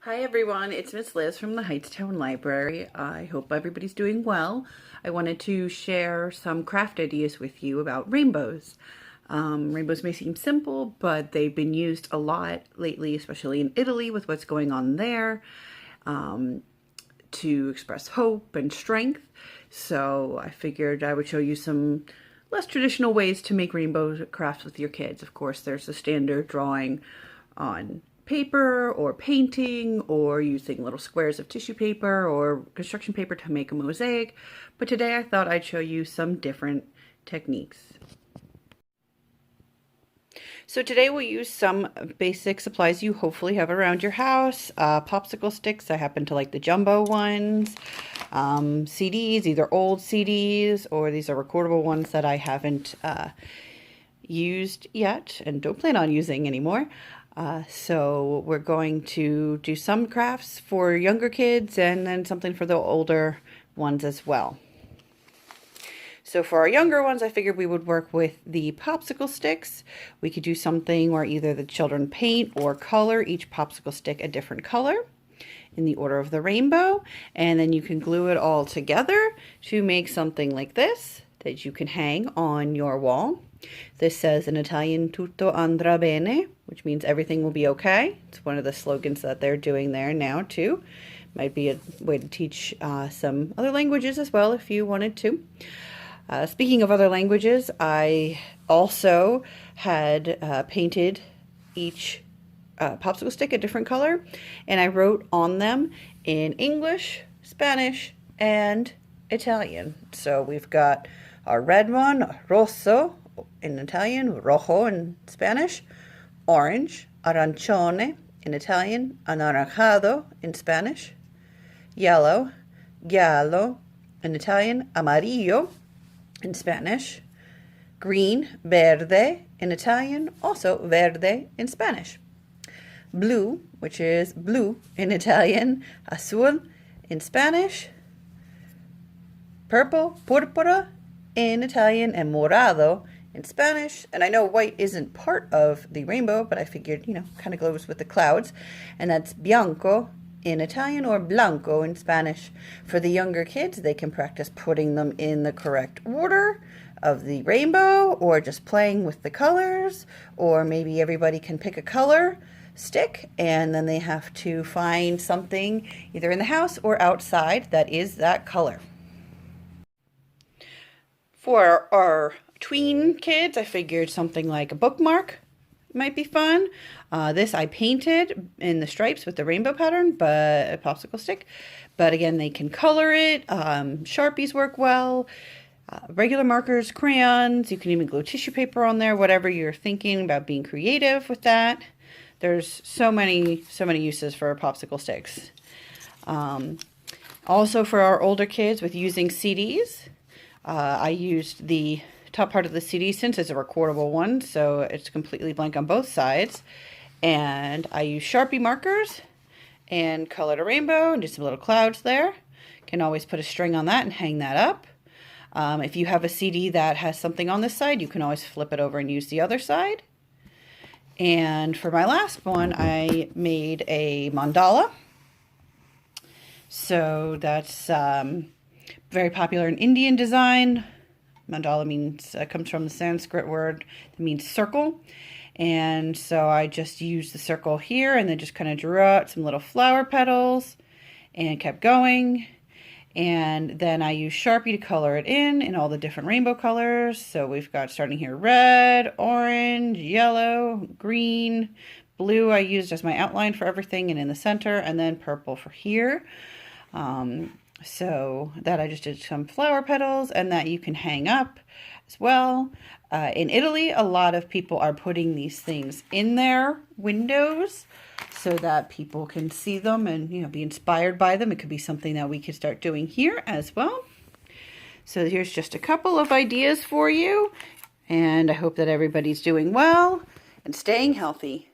Hi everyone, it's Miss Liz from the Hightstown Library. I hope everybody's doing well. I wanted to share some craft ideas with you about rainbows. Rainbows may seem simple, but they've been used a lot lately, especially in Italy with what's going on there, to express hope and strength. So I figured I would show you some less traditional ways to make rainbow crafts with your kids. Of course, there's the standard drawing on paper or painting or using little squares of tissue paper or construction paper to make a mosaic. But today I thought I'd show you some different techniques. So today we'll use some basic supplies you hopefully have around your house. Popsicle sticks, I happen to like the jumbo ones. CDs, either old CDs or these are recordable ones that I haven't used yet and don't plan on using anymore. So we're going to do some crafts for younger kids and then something for the older ones as well. So for our younger ones, I figured we would work with the popsicle sticks. We could do something where either the children paint or color each popsicle stick a different color in the order of the rainbow, and then you can glue it all together to make something like this that you can hang on your wall. This says in Italian, tutto andrà bene, which means everything will be okay. It's one of the slogans that they're doing there now too. Might be a way to teach some other languages as well if you wanted to. Speaking of other languages, I also had painted each popsicle stick a different color, and I wrote on them in English, Spanish, and Italian. So we've got our red one, rosso in Italian, rojo in Spanish, orange, arancione in Italian, anaranjado in Spanish, yellow, giallo in Italian, amarillo in Spanish, green, verde in Italian, also verde in Spanish, blue, which is blue in Italian, azul in Spanish, purple, púrpura in Italian, and morado in Spanish. And I know white isn't part of the rainbow, but I figured, kind of goes with the clouds. And that's bianco in Italian or blanco in Spanish. For the younger kids, they can practice putting them in the correct order of the rainbow, or just playing with the colors, or maybe everybody can pick a color stick and then they have to find something either in the house or outside that is that color. For our tween kids, I figured something like a bookmark might be fun. This I painted in the stripes with the rainbow pattern, but a popsicle stick. But again, they can color it. Sharpies work well. Regular markers, crayons. You can even glue tissue paper on there. Whatever you're thinking about being creative with that. There's so many uses for popsicle sticks. Also for our older kids with using CDs. I used the top part of the CD since it's a recordable one, so it's completely blank on both sides. And I used Sharpie markers and colored a rainbow and did some little clouds there. Can always put a string on that and hang that up. If you have a CD that has something on this side, you can always flip it over and use the other side. And for my last one, I made a mandala. So that's very popular in Indian design. Mandala means comes from the Sanskrit word that means circle. And so I just used the circle here and then just kind of drew out some little flower petals and kept going. And then I used Sharpie to color it in all the different rainbow colors. So we've got starting here red, orange, yellow, green, blue I used as my outline for everything and in the center, and then purple for here. So that I just did some flower petals, and that you can hang up as well. In Italy, a lot of people are putting these things in their windows so that people can see them and be inspired by them. It could be something that we could start doing here as well. So here's just a couple of ideas for you, and I hope that everybody's doing well and staying healthy.